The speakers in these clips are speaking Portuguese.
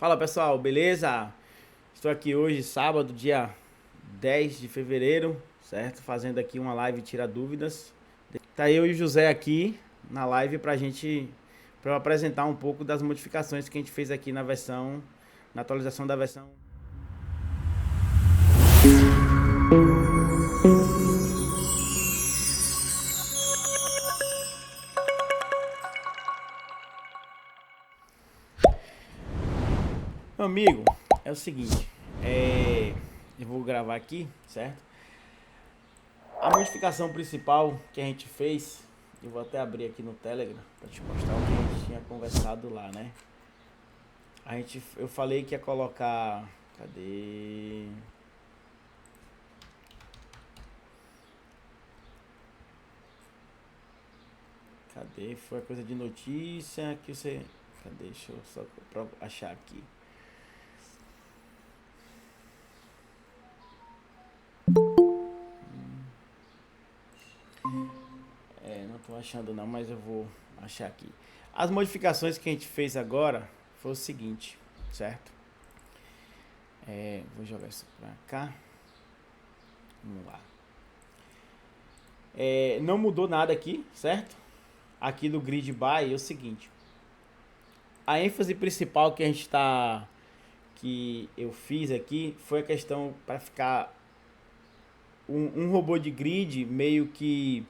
Fala pessoal, beleza? Estou aqui hoje, sábado, dia 10 de fevereiro, certo? Fazendo aqui uma live Tira Dúvidas. Tá eu e o José aqui na live para apresentar um pouco das modificações que a gente fez aqui na atualização da versão. Meu amigo, é o seguinte, eu vou gravar aqui, certo? A modificação principal que a gente fez, eu vou até abrir aqui no Telegram para te mostrar o que a gente tinha conversado lá, né? Eu falei que ia colocar, cadê? Cadê? Foi a coisa de notícia que você, cadê? Deixa eu só pra achar aqui. Não tô achando não, mas eu vou achar aqui. As modificações que a gente fez agora foi o seguinte, certo? Vou jogar isso pra cá. Vamos lá. Não mudou nada aqui, certo? Aqui do grid by é o seguinte. A ênfase principal que eu fiz aqui foi a questão para ficar um robô de grid meio que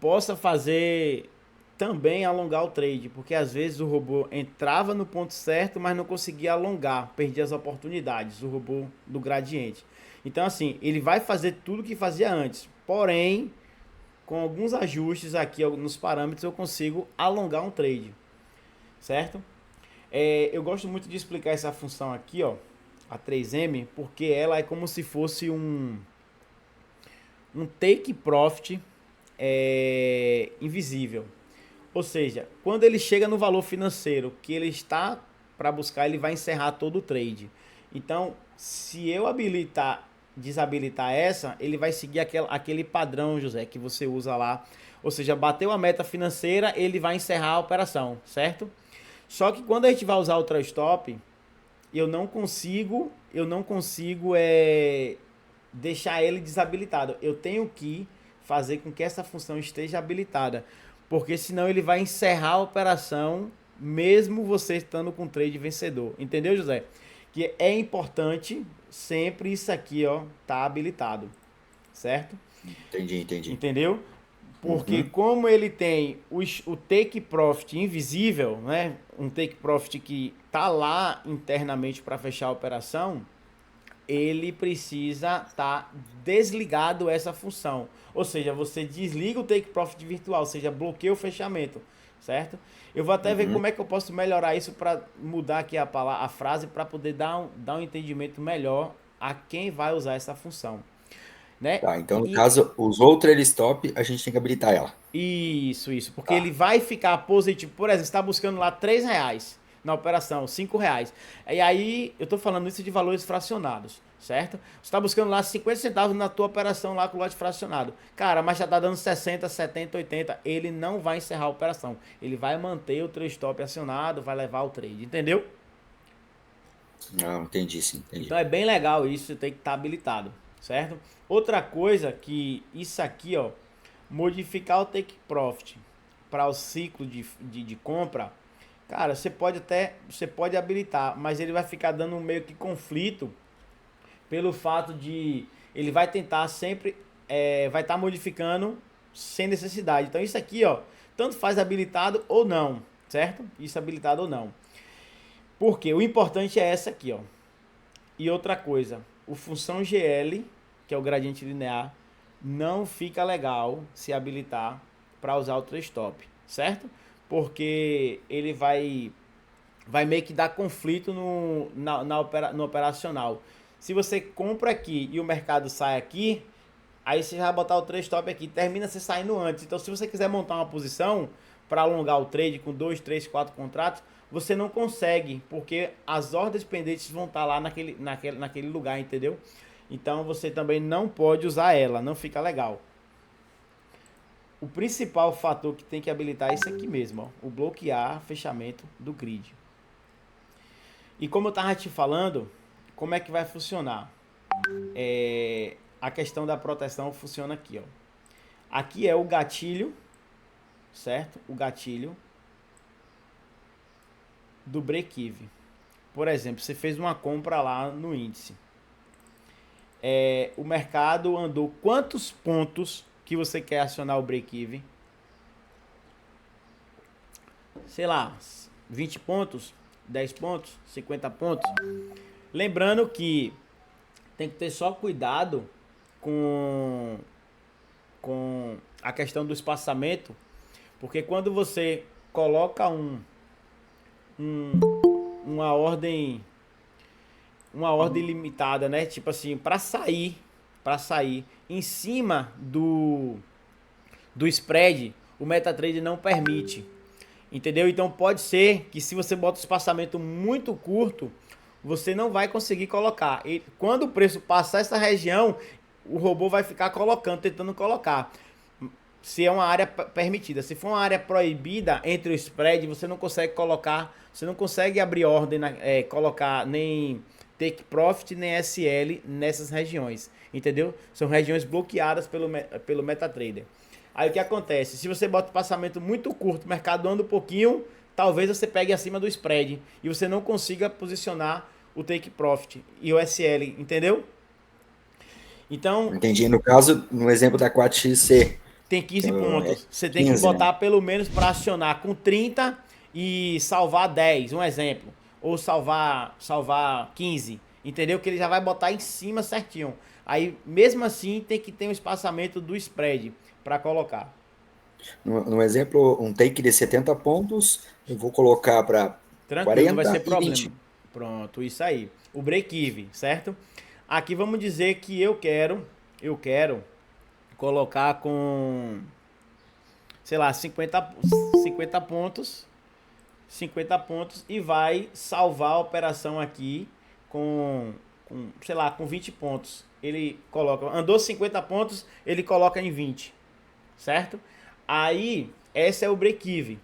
possa fazer também alongar o trade, porque às vezes o robô entrava no ponto certo, mas não conseguia alongar, perdia as oportunidades, o robô do gradiente. Então assim, ele vai fazer tudo que fazia antes, porém, com alguns ajustes aqui nos parâmetros eu consigo alongar um trade, certo? Eu gosto muito de explicar essa função aqui, ó, a 3M, porque ela é como se fosse um take profit invisível. Ou seja, quando ele chega no valor financeiro que ele está para buscar, ele vai encerrar todo o trade. Então, se eu desabilitar essa, ele vai seguir aquele padrão, José, que você usa lá. Ou seja, bateu a meta financeira, ele vai encerrar a operação, certo? Só que quando a gente vai usar o trail stop, eu não consigo deixar ele desabilitado. Eu tenho que fazer com que essa função esteja habilitada, porque senão ele vai encerrar a operação mesmo você estando com trade vencedor. Entendeu, José? Que é importante sempre isso aqui, ó, tá habilitado, certo? Entendi. Entendeu? Porque Uhum. como ele tem o take profit invisível, né? Um take profit que tá lá internamente para fechar a operação, ele precisa estar desligado essa função. Ou seja, você desliga o take profit virtual, ou seja, bloqueia o fechamento, certo? Eu vou até ver como Uhum. é que eu posso melhorar isso para mudar aqui a frase para poder dar um entendimento melhor a quem vai usar essa função, né? Tá, então no E caso, usou o trailer stop, a gente tem que habilitar ela. isso, porque ele Tá. vai ficar positivo. Por exemplo, você está buscando lá R$ 3 na operação, R$ 5. E aí, eu estou falando isso de valores fracionados, certo? Você está buscando lá 50 centavos na tua operação lá com o lote fracionado. Cara, mas já está dando 60, 70, 80. Ele não vai encerrar a operação. Ele vai manter o trade stop acionado, vai levar o trade, entendeu? Não, entendi, sim, Então entendi. é bem legal isso, você tem que estar habilitado, certo? Outra coisa que isso aqui, ó, modificar o take profit para o ciclo de compra, cara, você pode habilitar, mas ele vai ficar dando um meio que conflito pelo fato de ele vai tentar sempre, vai estar modificando sem necessidade. Então isso aqui, ó, tanto faz habilitado ou não, certo? Isso habilitado ou não. Porque o importante é essa aqui, ó. E outra coisa, o função GL, que é o gradiente linear, não fica legal se habilitar para usar o stop, certo? Porque ele vai meio que dar conflito no operacional. Se você compra aqui e o mercado sai aqui, aí você vai botar o trade stop aqui, termina você saindo antes. Então, se você quiser montar uma posição para alongar o trade com 2, 3, 4 contratos, você não consegue, porque as ordens pendentes vão estar lá naquele lugar, entendeu? Então, você também não pode usar ela, não fica legal. O principal fator que tem que habilitar é isso aqui mesmo, ó, o bloquear fechamento do grid. E como eu estava te falando, como é que vai funcionar? A questão da proteção funciona aqui, ó. Aqui é o gatilho, certo? O gatilho do break-even. Por exemplo, você fez uma compra lá no índice. O mercado andou quantos pontos que você quer acionar o break-even? Sei lá, 20 pontos, 10 pontos, 50 pontos. Lembrando que tem que ter só cuidado com, com a questão do espaçamento, porque quando você coloca uma ordem limitada, né? Tipo assim, para sair em cima do spread, o MetaTrader não permite. Entendeu? Então pode ser que se você bota um espaçamento muito curto, você não vai conseguir colocar. E quando o preço passar essa região, o robô vai ficar colocando, tentando colocar. Se é uma área permitida. Se for uma área proibida entre o spread, você não consegue colocar, você não consegue abrir ordem, colocar nem take profit nem SL nessas regiões. Entendeu? São regiões bloqueadas pelo MetaTrader. Aí o que acontece? Se você bota um passamento muito curto, o mercado anda um pouquinho, talvez você pegue acima do spread e você não consiga posicionar o take profit e o SL, entendeu? Então, Entendi. No caso, no exemplo da 4XC, tem que 15 é pontos. Você tem que 15, né? botar pelo menos para acionar com 30 e salvar 10, um exemplo. Ou salvar 15, entendeu? Que ele já vai botar em cima certinho. Aí, mesmo assim, tem que ter um espaçamento do spread para colocar. No exemplo, um take de 70 pontos, eu vou colocar para Tranquilo, não vai 40 ser e problema. 20. Pronto, isso aí. O break-even, certo? Aqui vamos dizer que eu quero colocar com, sei lá, 50 pontos, 50 pontos e vai salvar a operação aqui sei lá, com 20 pontos. Ele coloca, andou 50 pontos, ele coloca em 20, certo? Aí, esse é o break-even.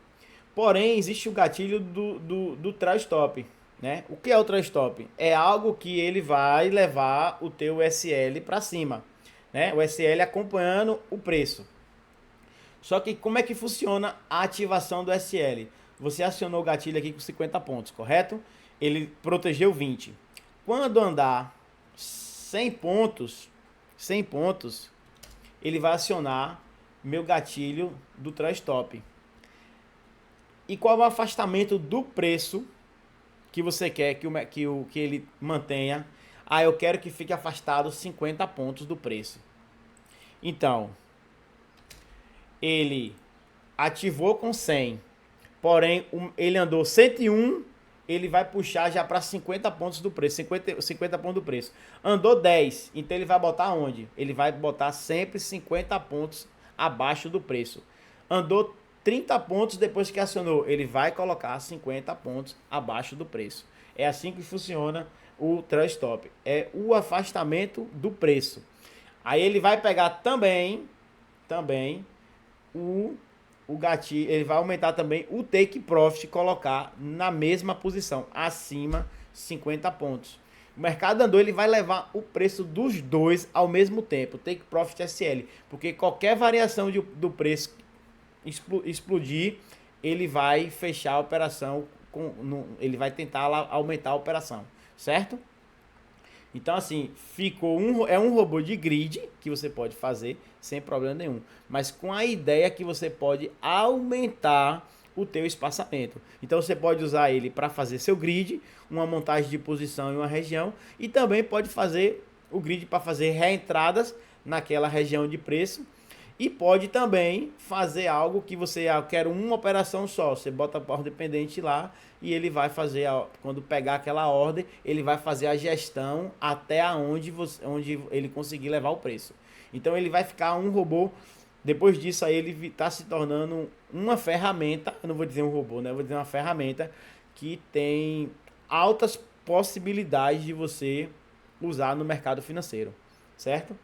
Porém, existe o gatilho do trail stop, né? O que é o trail stop? É algo que ele vai levar o teu SL para cima, né? O SL acompanhando o preço. Só que como é que funciona a ativação do SL? Você acionou o gatilho aqui com 50 pontos, correto? Ele protegeu 20. Quando andar 100 pontos, 100 pontos, ele vai acionar meu gatilho do trail stop. E qual é o afastamento do preço que você quer que ele mantenha? Ah, eu quero que fique afastado 50 pontos do preço. Então, ele ativou com 100, porém ele andou 101, ele vai puxar já para 50 pontos do preço, 50 pontos do preço. Andou 10, então ele vai botar onde? Ele vai botar sempre 50 pontos abaixo do preço. Andou 30 pontos depois que acionou, ele vai colocar 50 pontos abaixo do preço. É assim que funciona o trail stop. É o afastamento do preço. Aí ele vai pegar também o gatilho, ele vai aumentar também o take profit e colocar na mesma posição, acima 50 pontos. O mercado andou, ele vai levar o preço dos dois ao mesmo tempo, take profit e SL, porque qualquer variação do preço explodir, ele vai fechar a operação, ele vai tentar aumentar a operação, certo? Então, assim, é um robô de grid que você pode fazer sem problema nenhum, mas com a ideia que você pode aumentar o teu espaçamento. Então, você pode usar ele para fazer seu grid, uma montagem de posição em uma região, e também pode fazer o grid para fazer reentradas naquela região de preço. E pode também fazer algo que você quer uma operação só. Você bota a ordem pendente lá e ele vai fazer, quando pegar aquela ordem, ele vai fazer a gestão até onde ele conseguir levar o preço. Então ele vai ficar um robô. Depois disso aí ele está se tornando uma ferramenta. Eu não vou dizer um robô, né? Eu vou dizer uma ferramenta que tem altas possibilidades de você usar no mercado financeiro, certo?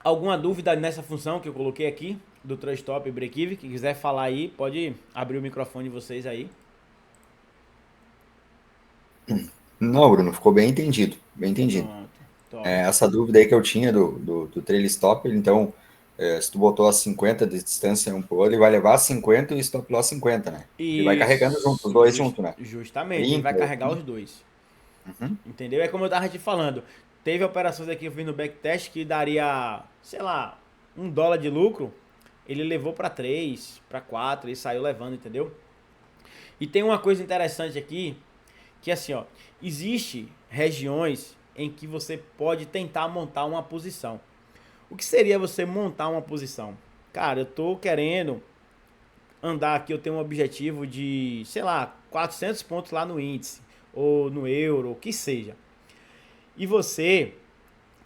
Alguma dúvida nessa função que eu coloquei aqui, do Trust Stop e Break-Even? Que quiser falar aí, pode abrir o microfone de vocês aí. Não, Bruno, ficou bem entendido, bem entendido. Pronto, top. Essa dúvida aí que eu tinha do trail stop, então, se tu botou a 50 de distância um pro outro, ele vai levar 50 e o stop loss 50, né? Ele vai carregando junto, os Isso, dois juntos, né? justamente, ele vai 30. carregar os dois. Uhum. Entendeu? É como eu tava te falando. Teve operações aqui que eu vi no backtest que daria, sei lá, $1 de lucro. Ele levou para 3, para 4 e saiu levando, entendeu? E tem uma coisa interessante aqui, que assim, ó, existe regiões em que você pode tentar montar uma posição. O que seria você montar uma posição? Cara, eu tô querendo andar aqui, eu tenho um objetivo de, sei lá, 400 pontos lá no índice, ou no euro, o que seja. E você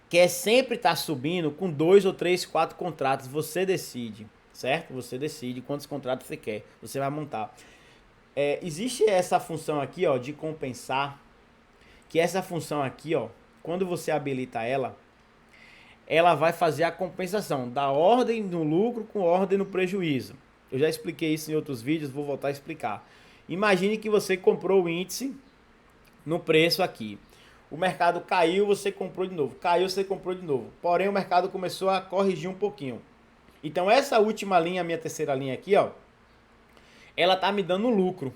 quer sempre estar subindo com 2 ou 3, 4 contratos, você decide, certo? Você decide quantos contratos você quer, você vai montar. Existe essa função aqui, ó, de compensar, que essa função aqui, ó, quando você habilita ela, ela vai fazer a compensação da ordem no lucro com ordem no prejuízo. Eu já expliquei isso em outros vídeos, vou voltar a explicar. Imagine que você comprou o índice no preço aqui. O mercado caiu, você comprou de novo. Caiu, você comprou de novo. Porém, o mercado começou a corrigir um pouquinho. Então, essa última linha, minha terceira linha aqui, ó, ela tá me dando um lucro.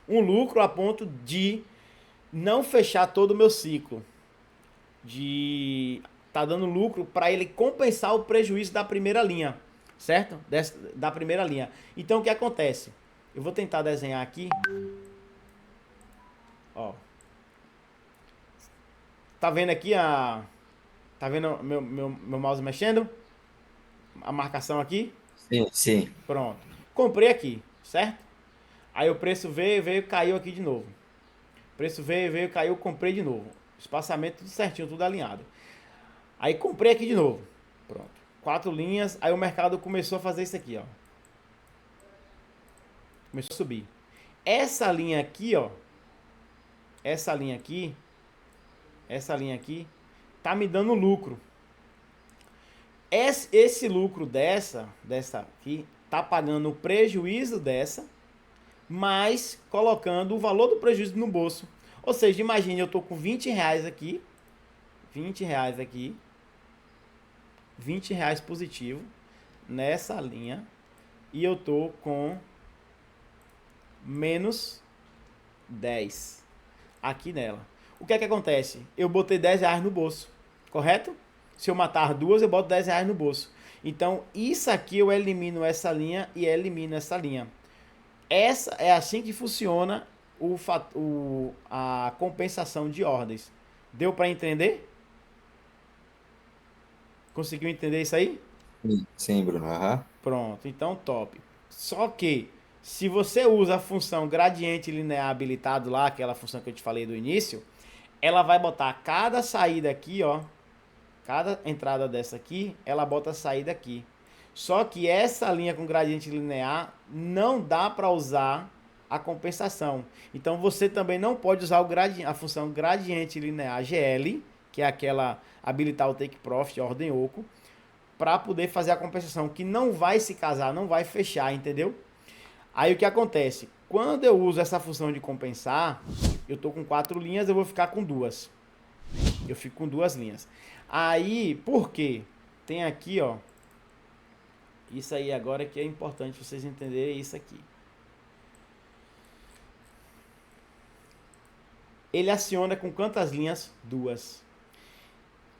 Um lucro a ponto de não fechar todo o meu ciclo. De tá dando lucro para ele compensar o prejuízo da primeira linha, certo? Da primeira linha. Então, o que acontece? Eu vou tentar desenhar aqui. Ó. Tá vendo aqui a... Tá vendo meu mouse mexendo? A marcação aqui? Sim, sim. Pronto. Comprei aqui, certo? Aí o preço veio, caiu aqui de novo. O preço veio, caiu, comprei de novo. Espaçamento tudo certinho, tudo alinhado. Aí comprei aqui de novo. Pronto. 4 linhas. Aí o mercado começou a fazer isso aqui, ó. Começou a subir. Essa linha aqui, ó. Essa linha aqui. Essa linha aqui. Tá me dando lucro. Esse lucro dessa aqui, tá pagando o prejuízo dessa, mas colocando o valor do prejuízo no bolso. Ou seja, imagine, eu tô com R$ 20 aqui, R$ 20 aqui, R$ 20 positivo nessa linha, e eu tô com menos 10 aqui nela. O que é que acontece? Eu botei R$ 10 no bolso, correto? Se eu matar duas, eu boto R$ 10 no bolso. Então, isso aqui eu elimino essa linha e elimino essa linha. Essa é assim que funciona a compensação de ordens. Deu para entender? Conseguiu entender isso aí? Sim, Bruno. Aham. Pronto, então top. Só que, se você usa a função gradiente linear habilitado lá, aquela função que eu te falei do início, ela vai botar cada saída aqui, ó. Cada entrada dessa aqui, ela bota a saída aqui. Só que essa linha com gradiente linear não dá para usar a compensação. Então você também não pode usar a função gradiente linear GL, que é aquela habilitar o take profit, ordem oco, para poder fazer a compensação, que não vai se casar, não vai fechar, entendeu? Aí o que acontece? Quando eu uso essa função de compensar, eu tô com 4 linhas, eu vou ficar com 2. Eu fico com 2 linhas. Aí, por quê? Tem aqui, ó. Isso aí agora que é importante vocês entenderem isso aqui. Ele aciona com quantas linhas? 2.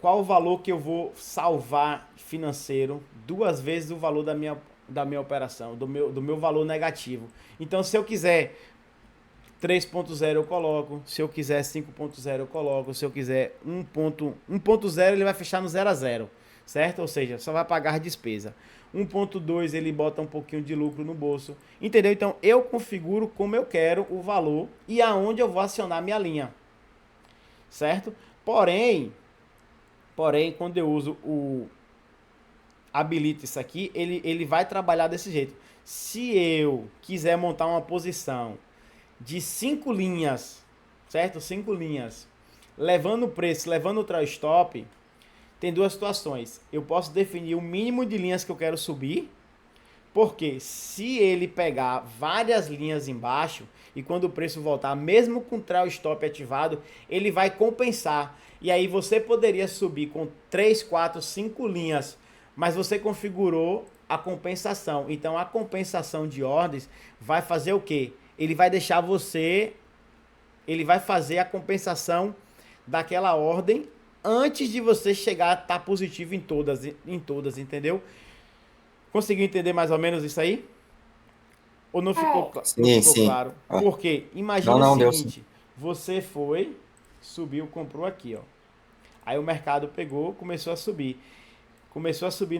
Qual o valor que eu vou salvar financeiro? 2 vezes o valor da minha operação, do meu valor negativo. Então, se eu quiser 3.0 eu coloco, se eu quiser 5.0 eu coloco, se eu quiser 1.0 ele vai fechar no 0 a 0, certo? Ou seja, só vai pagar despesa. 1.2 ele bota um pouquinho de lucro no bolso, entendeu? Então eu configuro como eu quero o valor e aonde eu vou acionar minha linha, certo? Porém, quando eu uso o habilita isso aqui, ele vai trabalhar desse jeito. Se eu quiser montar uma posição de 5 linhas, certo? 5 linhas, levando o preço, levando o trail stop, tem duas situações. Eu posso definir o mínimo de linhas que eu quero subir, porque se ele pegar várias linhas embaixo e quando o preço voltar, mesmo com o trail stop ativado, ele vai compensar. E aí você poderia subir com 3, 4, 5 linhas, mas você configurou a compensação. Então a compensação de ordens vai fazer o quê? Ele vai deixar você, ele vai fazer a compensação daquela ordem antes de você chegar a estar positivo em todas, entendeu? Conseguiu entender mais ou menos isso aí? Ou não Sim, ficou sim. claro? Ah, Porque não, imagine o não, deu sim. seguinte, você foi, subiu, comprou aqui, ó. Aí o mercado pegou, começou a subir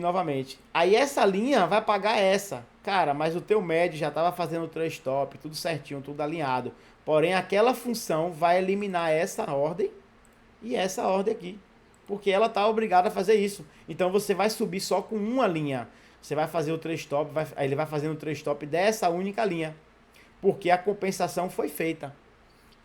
novamente. Aí essa linha vai pagar essa. Cara, mas o teu médio já estava fazendo o trade stop, tudo certinho, tudo alinhado. Porém, aquela função vai eliminar essa ordem e essa ordem aqui. Porque ela está obrigada a fazer isso. Então você vai subir só com uma linha. Você vai fazer o trade stop, aí ele vai fazendo o trade stop dessa única linha. Porque a compensação foi feita.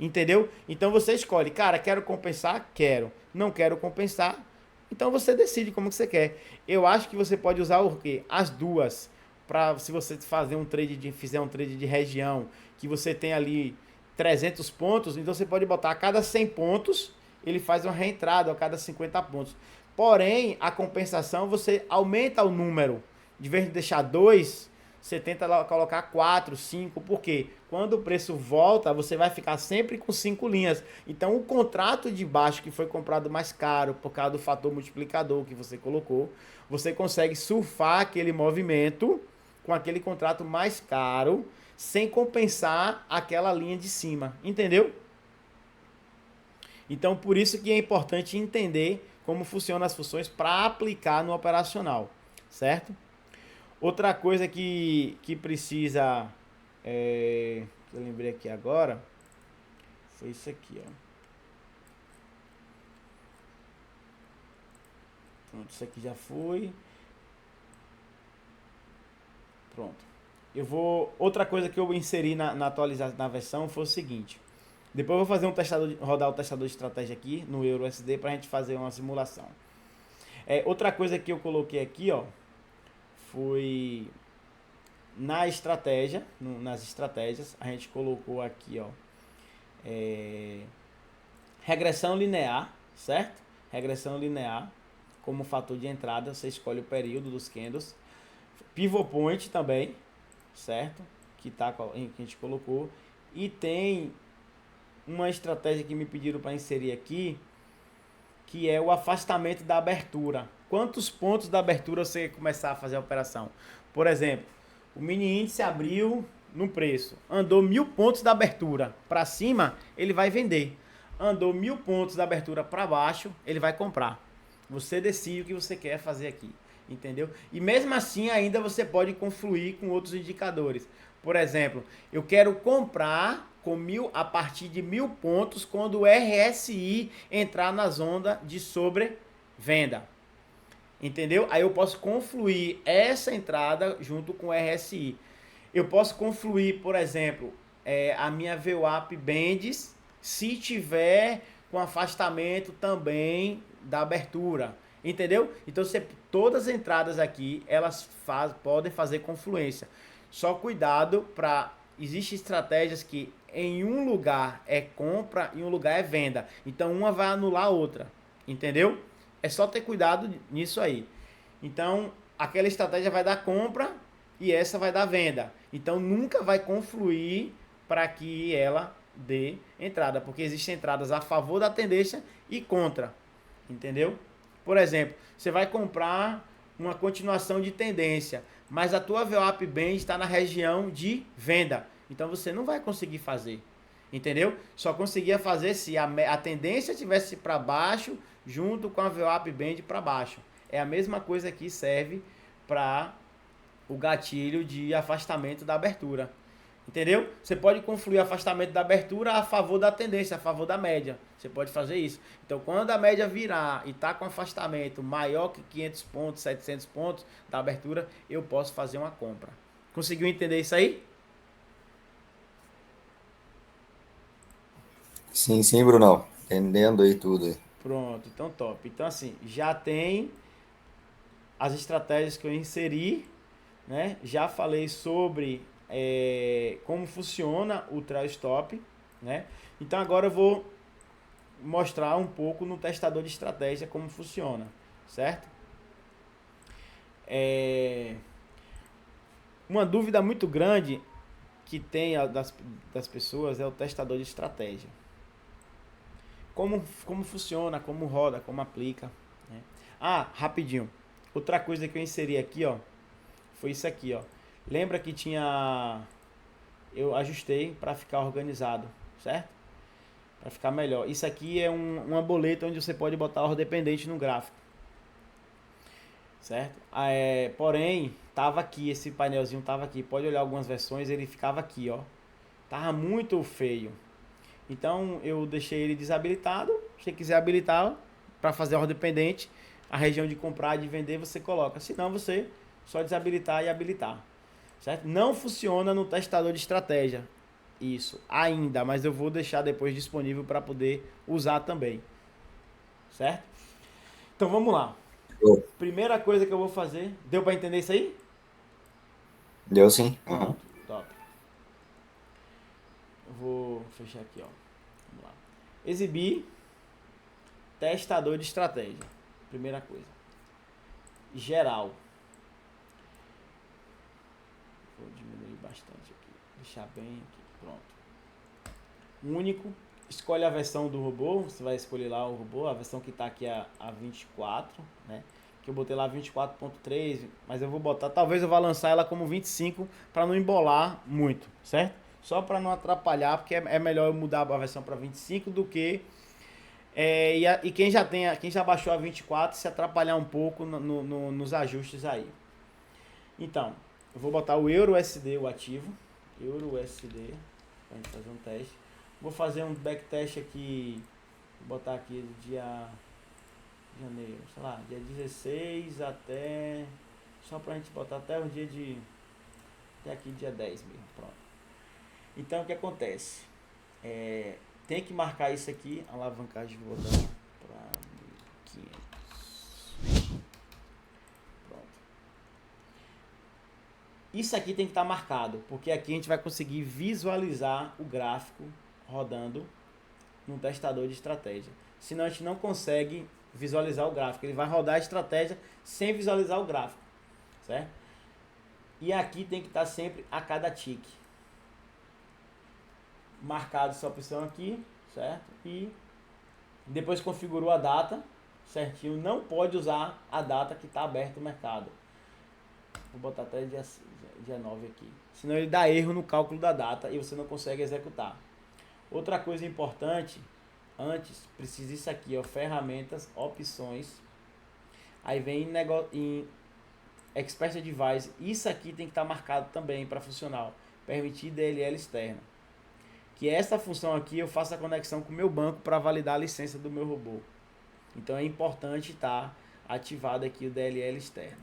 Entendeu? Então você escolhe, cara, quero compensar? Quero. Não quero compensar? Então você decide como que você quer. Eu acho que você pode usar o quê? As duas. Para se você fizer um trade de região, que você tem ali 300 pontos, então você pode botar a cada 100 pontos, ele faz uma reentrada a cada 50 pontos. Porém, a compensação você aumenta o número. De vez de deixar 2, você tenta colocar 4, 5, porque quando o preço volta, você vai ficar sempre com 5 linhas. Então o contrato de baixo que foi comprado mais caro por causa do fator multiplicador que você colocou, você consegue surfar aquele movimento com aquele contrato mais caro, sem compensar aquela linha de cima, entendeu? Então por isso que é importante entender como funcionam as funções para aplicar no operacional, certo? Outra coisa que precisa, que eu lembrei aqui agora, foi isso aqui, ó. Pronto, isso aqui já foi. Pronto. Outra coisa que eu inseri na atualização, na versão, foi o seguinte. Depois eu vou fazer rodar o testador de estratégia aqui no EuroSD para a gente fazer uma simulação. Outra coisa que eu coloquei aqui, ó, foi na estratégia, nas estratégias, a gente colocou aqui, ó, regressão linear, certo? Regressão linear como fator de entrada, você escolhe o período dos candles. Pivot point também, certo? Que a gente colocou. E tem uma estratégia que me pediram para inserir aqui, que é o afastamento da abertura. Quantos pontos da abertura você começar a fazer a operação? Por exemplo, o mini índice abriu no preço, andou 1000 pontos da abertura para cima, ele vai vender. Andou 1000 pontos da abertura para baixo, ele vai comprar. Você decide o que você quer fazer aqui, entendeu? E mesmo assim ainda você pode confluir com outros indicadores. Por exemplo, eu quero comprar a partir de 1000 pontos quando o RSI entrar na zona de sobrevenda. Entendeu? Aí eu posso confluir essa entrada junto com o RSI. Eu posso confluir, por exemplo, a minha VWAP Bands se tiver com afastamento também da abertura. Entendeu? Então todas as entradas aqui elas podem fazer confluência. Só cuidado para... Existem estratégias que em um lugar é compra e em um lugar é venda. Então uma vai anular a outra. Entendeu? É só ter cuidado nisso aí. Então, aquela estratégia vai dar compra e essa vai dar venda. Então, nunca vai confluir para que ela dê entrada, porque existem entradas a favor da tendência e contra. Entendeu? Por exemplo, você vai comprar uma continuação de tendência, mas a tua VWAP Band está na região de venda. Então, você não vai conseguir fazer. Entendeu? Só conseguia fazer se a tendência estivesse para baixo junto com a VWAP Band para baixo. É a mesma coisa que serve para o gatilho de afastamento da abertura. Entendeu? Você pode confluir afastamento da abertura a favor da tendência, a favor da média. Você pode fazer isso. Então, quando a média virar e está com afastamento maior que 500 pontos, 700 pontos da abertura, eu posso fazer uma compra. Conseguiu entender isso aí? Sim, sim, Brunão. Entendendo aí tudo. Pronto, então top. Então assim, já tem as estratégias que eu inseri, né? Já falei sobre como funciona o trail stop, né? Então agora eu vou mostrar um pouco no testador de estratégia como funciona, certo? Uma dúvida muito grande que tem das pessoas é o testador de estratégia. Como funciona, como roda, como aplica, né? Ah, rapidinho. Outra coisa que eu inseri aqui, ó, foi isso aqui, ó. Lembra que eu ajustei para ficar organizado, certo? Para ficar melhor. Isso aqui é uma boleta onde você pode botar ordem dependente no gráfico, certo? Porém, tava aqui, esse painelzinho tava aqui. Pode olhar algumas versões, ele ficava aqui, ó. Tava muito feio. Então eu deixei ele desabilitado. Se você quiser habilitar para fazer ordem dependente, a região de comprar e de vender você coloca. Se não, você só desabilitar e habilitar, certo? Não funciona no testador de estratégia isso ainda, mas eu vou deixar depois disponível para poder usar também, certo? Então vamos lá. Primeira coisa que eu vou fazer, deu para entender isso aí? Deu sim. Pronto, top. Eu vou fechar aqui, ó. Vamos lá. Exibir testador de estratégia. Primeira coisa. Geral. Vou diminuir bastante aqui. Deixar bem aqui. Pronto. Único. Escolhe a versão do robô. Você vai escolher lá o robô. A versão que está aqui é a 24, né? Que eu botei lá 24.3, mas eu vou botar, talvez eu vá lançar ela como 25 para não embolar muito, certo? Só para não atrapalhar, porque é melhor eu mudar a versão para 25 do que e quem já baixou a 24 se atrapalhar um pouco nos ajustes aí. Então, eu vou botar o EURUSD, o ativo, EURUSD, para gente fazer um teste. Vou fazer um backtest aqui, vou botar aqui do dia janeiro, sei lá, dia 16 até, só pra gente botar até o dia até aqui dia 10 mesmo, pronto. Então o que acontece? Tem que marcar isso aqui, alavancagem vou dar para 1500. Pronto. Isso aqui tem que estar marcado, porque aqui a gente vai conseguir visualizar o gráfico rodando no testador de estratégia. Senão a gente não consegue visualizar o gráfico. Ele vai rodar a estratégia sem visualizar o gráfico, certo? E aqui tem que estar sempre a cada tique. Marcado essa opção aqui, certo? E depois configurou a data certinho. Não pode usar a data que está aberto o mercado. Vou botar até dia 9 aqui. Senão ele dá erro no cálculo da data e você não consegue executar. Outra coisa importante, antes, precisa isso aqui, ó, ferramentas, opções. Aí vem em Expert Advice. Isso aqui tem que estar marcado também para funcionar. Permitir DLL externa. Que essa função aqui eu faço a conexão com o meu banco para validar a licença do meu robô. Então é importante estar ativado aqui o DLL externo.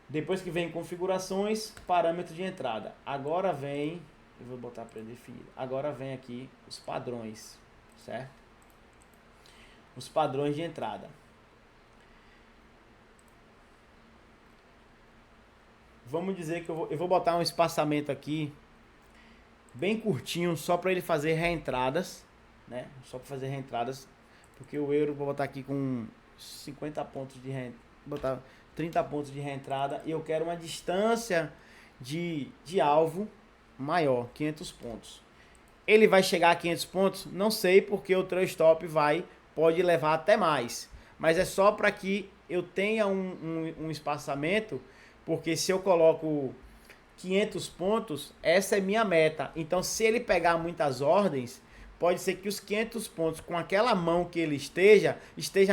Depois que vem configurações, parâmetro de entrada. Agora vem, eu vou botar pré-definido. Agora vem aqui os padrões, certo? Os padrões de entrada. Vamos dizer que eu vou botar um espaçamento aqui bem curtinho, só para ele fazer reentradas, né? Só para fazer reentradas, porque o euro vou botar aqui com 50 pontos de reentrada, botar 30 pontos de reentrada e eu quero uma distância de alvo maior, 500 pontos. Ele vai chegar a 500 pontos? Não sei, porque o trail stop pode levar até mais, mas é só para que eu tenha um espaçamento, porque se eu coloco 500 pontos, essa é minha meta. Então, se ele pegar muitas ordens, pode ser que os 500 pontos, com aquela mão que ele esteja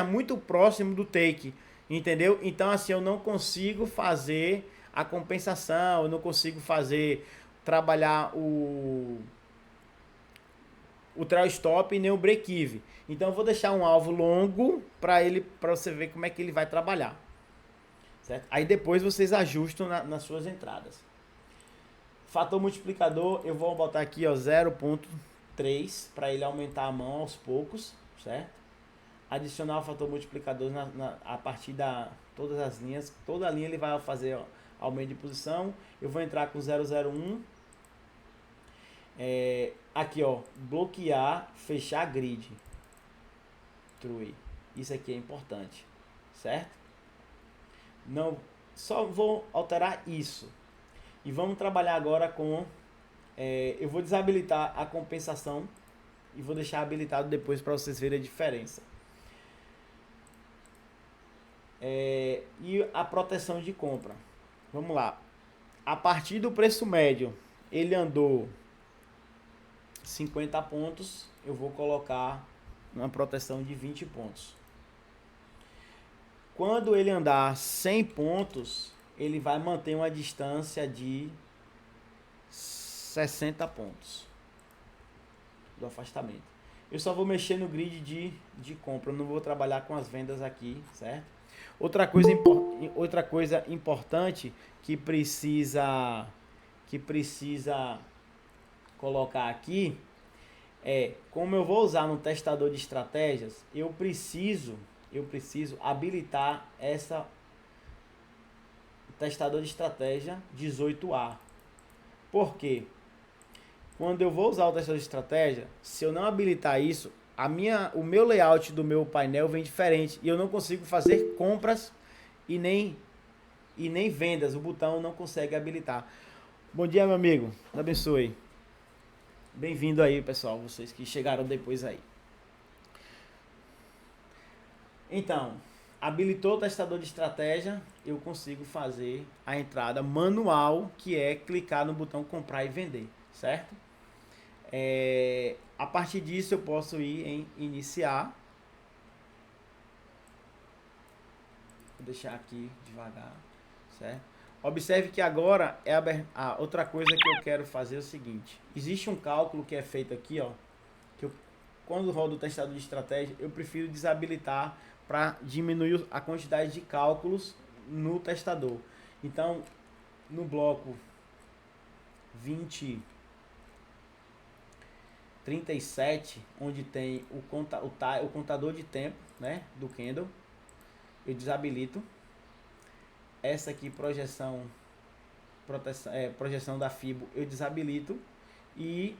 muito próximo do take, entendeu? Então, assim, eu não consigo fazer a compensação, eu não consigo trabalhar o trail stop e nem o break-even. Então, eu vou deixar um alvo longo para você ver como é que ele vai trabalhar, certo? Aí depois vocês ajustam nas suas entradas. Fator multiplicador, eu vou botar aqui, ó, 0.3 para ele aumentar a mão aos poucos, certo? Adicionar o fator multiplicador a partir da todas as linhas. Toda linha ele vai fazer, ó, aumento de posição. Eu vou entrar com 001. Aqui, ó, bloquear, fechar grid. True. Isso aqui é importante, certo? Não, só vou alterar isso. E vamos trabalhar agora com... eu vou desabilitar a compensação e vou deixar habilitado depois para vocês verem a diferença. E a proteção de compra. Vamos lá. A partir do preço médio, ele andou 50 pontos, eu vou colocar uma proteção de 20 pontos. Quando ele andar 100 pontos, ele vai manter uma distância de 60 pontos do afastamento. Eu só vou mexer no grid de compra, eu não vou trabalhar com as vendas aqui, certo? Outra coisa importante que precisa colocar aqui como eu vou usar no testador de estratégias, eu preciso habilitar essa testador de estratégia 18A. Por quê? Quando eu vou usar o testador de estratégia, se eu não habilitar isso, o meu layout do meu painel vem diferente e eu não consigo fazer compras e nem vendas. O botão não consegue habilitar. Bom dia, meu amigo. Deus abençoe. Bem-vindo aí, pessoal, vocês que chegaram depois aí. Então, habilitou o testador de estratégia, eu consigo fazer a entrada manual, que é clicar no botão comprar e vender, certo? A partir disso eu posso ir em iniciar. Vou deixar aqui devagar, certo? Observe que agora outra coisa que eu quero fazer é o seguinte. Existe um cálculo que é feito aqui, ó, que quando rodo o testador de estratégia, eu prefiro desabilitar para diminuir a quantidade de cálculos no testador. Então, no bloco 2037, onde tem o contador de tempo, né, do candle, eu desabilito. Essa aqui, projeção da FIBO, eu desabilito. E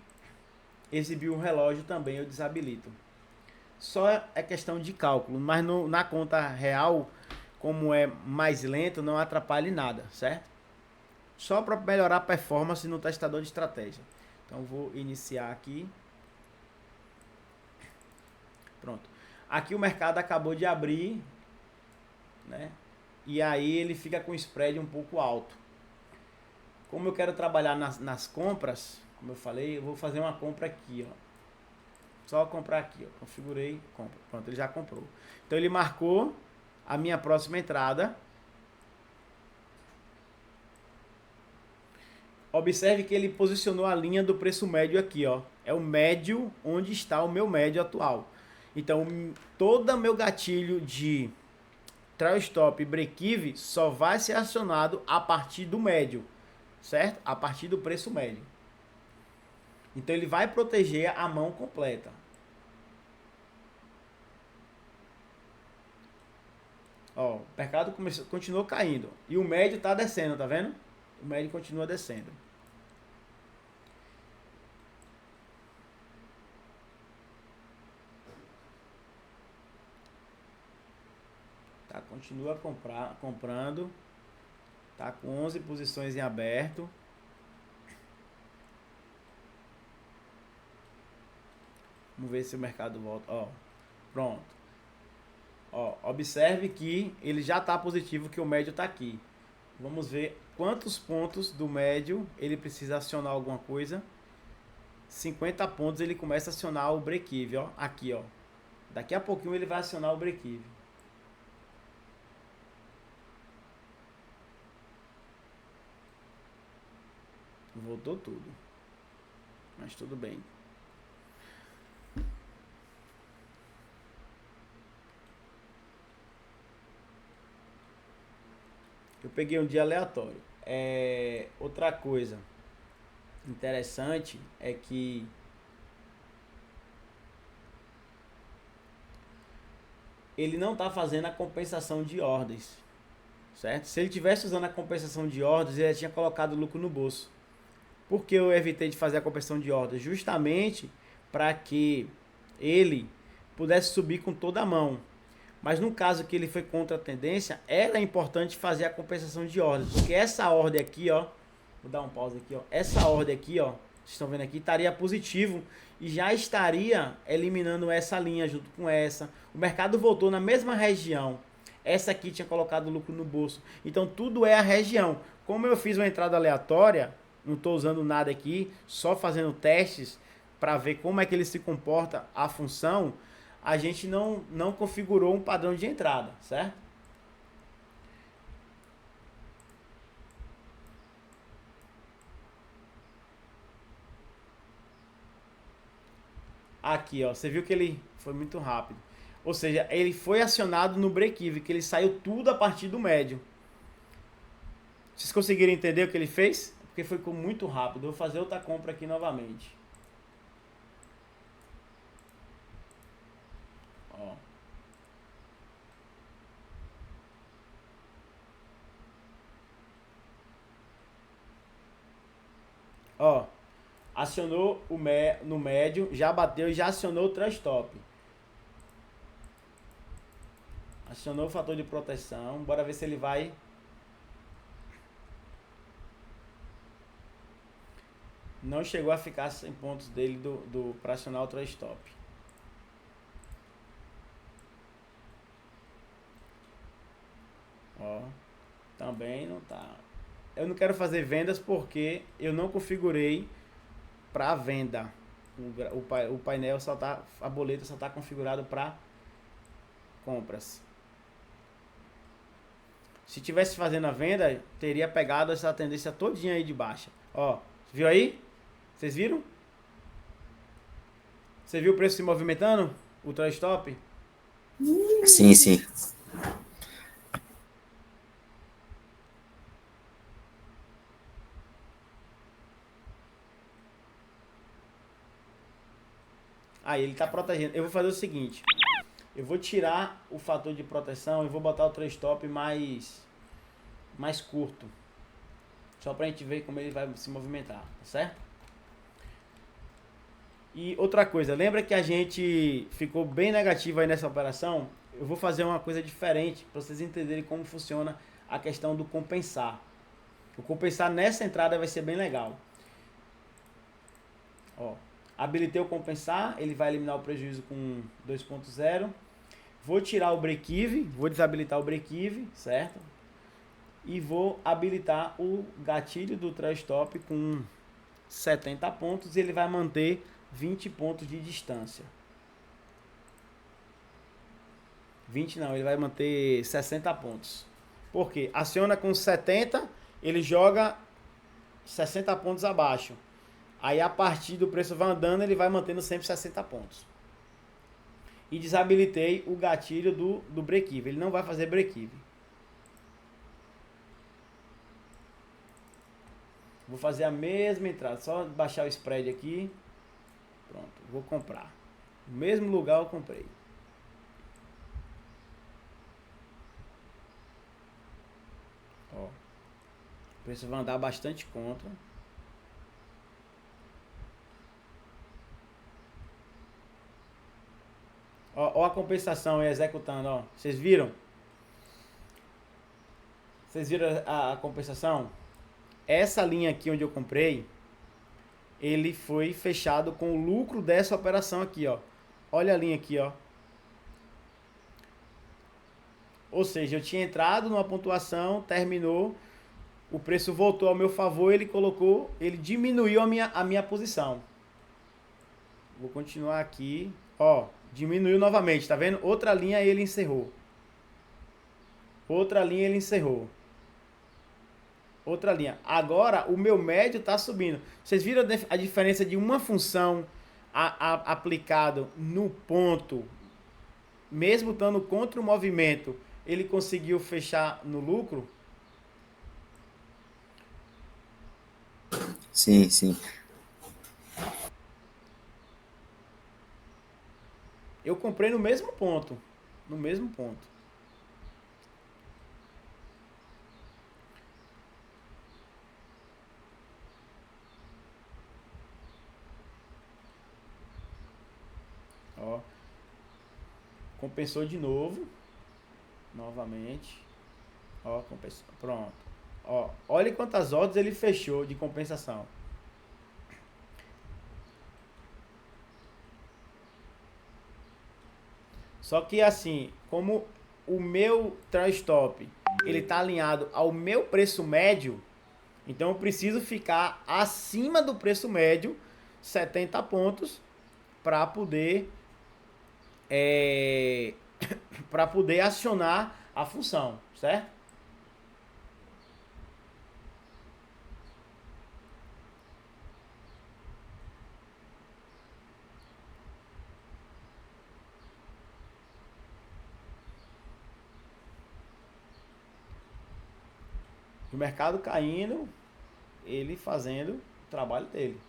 exibir um relógio também eu desabilito. Só é questão de cálculo, mas na conta real, como é mais lento, não atrapalha em nada, certo? Só para melhorar a performance no testador de estratégia. Então vou iniciar aqui. Pronto. Aqui o mercado acabou de abrir, né? E aí ele fica com o spread um pouco alto. Como eu quero trabalhar nas compras, como eu falei, eu vou fazer uma compra aqui, ó. Só comprar aqui, ó. Configurei, compra. Pronto, ele já comprou. Então ele marcou a minha próxima entrada. Observe que ele posicionou a linha do preço médio aqui, ó. É o médio onde está o meu médio atual. Então, todo meu gatilho de trail stop e break-even só vai ser acionado a partir do médio, certo? A partir do preço médio. Então ele vai proteger a mão completa. Ó, o mercado continuou caindo e o médio está descendo, tá vendo? O médio continua descendo. Tá, continua comprando. Tá com 11 posições em aberto. Vamos ver se o mercado volta. Ó, pronto. Ó, observe que ele já está positivo, que o médio está aqui. Vamos ver quantos pontos do médio ele precisa acionar alguma coisa. 50 pontos ele começa a acionar o break-even, ó. Aqui, ó. Daqui a pouquinho ele vai acionar o break-even. Voltou tudo. Mas tudo bem. Eu peguei um dia aleatório. Outra coisa interessante é que ele não está fazendo a compensação de ordens, certo? Se ele tivesse usando a compensação de ordens, ele já tinha colocado o lucro no bolso. Por que eu evitei de fazer a compensação de ordens? Justamente para que ele pudesse subir com toda a mão. Mas no caso que ele foi contra a tendência, era importante fazer a compensação de ordens, porque essa ordem aqui, ó, vou dar um pause aqui, ó, essa ordem aqui, ó, vocês estão vendo aqui, estaria positivo e já estaria eliminando essa linha junto com essa. O mercado voltou na mesma região. Essa aqui tinha colocado lucro no bolso. Então tudo é a região. Como eu fiz uma entrada aleatória, não estou usando nada aqui, só fazendo testes para ver como é que ele se comporta a função, a gente não configurou um padrão de entrada, certo? Aqui, ó, você viu que ele foi muito rápido. Ou seja, ele foi acionado no break-even, que ele saiu tudo a partir do médio. Vocês conseguiram entender o que ele fez? Porque foi muito rápido. Eu vou fazer outra compra aqui novamente. Ó. Ó. Acionou no médio, já bateu e já acionou o trust stop. Acionou o fator de proteção. Bora ver se ele vai... Não chegou a ficar sem pontos dele para acionar o trust stop. Ó, também não tá. Eu não quero fazer vendas porque eu não configurei para venda. O painel só tá, a boleta só tá configurado para compras. Se tivesse fazendo a venda, teria pegado essa tendência todinha aí de baixa. Ó, viu aí? Vocês viram? Você viu o preço se movimentando? O trust stop? Sim, sim. Aí ele está protegendo. Eu vou fazer o seguinte. Eu vou tirar o fator de proteção e vou botar o trust stop mais curto. Só para a gente ver como ele vai se movimentar, tá certo? E outra coisa, lembra que a gente ficou bem negativo aí nessa operação? Eu vou fazer uma coisa diferente para vocês entenderem como funciona a questão do compensar. O compensar nessa entrada vai ser bem legal. Ó, habilitei o compensar, ele vai eliminar o prejuízo com 2.0. Vou tirar o break-even, vou desabilitar o break-even, certo? E vou habilitar o gatilho do trust stop com 70 pontos e ele vai manter 20 pontos de distância. 20 não, ele vai manter 60 pontos. Por quê? Aciona com 70, ele joga 60 pontos abaixo. Aí a partir do preço vai andando, ele vai mantendo sempre 60 pontos. E desabilitei o gatilho do break-even. Ele não vai fazer break-even. Vou fazer a mesma entrada. Só baixar o spread aqui. Pronto, vou comprar. No mesmo lugar eu comprei. Ó, o preço vai andar bastante contra. Ó a compensação aí executando, ó. Vocês viram? Vocês viram a compensação? Essa linha aqui onde eu comprei, ele foi fechado com o lucro dessa operação aqui, ó. Olha a linha aqui, ó. Ou seja, eu tinha entrado numa pontuação, terminou, o preço voltou ao meu favor, ele diminuiu a minha posição. Vou continuar aqui, ó, diminuiu novamente, tá vendo? Outra linha ele encerrou. Outra linha ele encerrou. Outra linha. Agora o meu médio está subindo. Vocês viram a diferença de uma função aplicado no ponto, mesmo estando contra o movimento, ele conseguiu fechar no lucro? Sim, sim. Eu comprei no mesmo ponto. no mesmo ponto. Ó, compensou de novo, novamente. Ó, compensou. Pronto. Ó, olha quantas ordens ele fechou de compensação. Só que assim, como o meu trail stop ele tá alinhado ao meu preço médio, então eu preciso ficar acima do preço médio, 70 pontos, para poder para poder acionar a função, certo? O mercado caindo, ele fazendo o trabalho dele.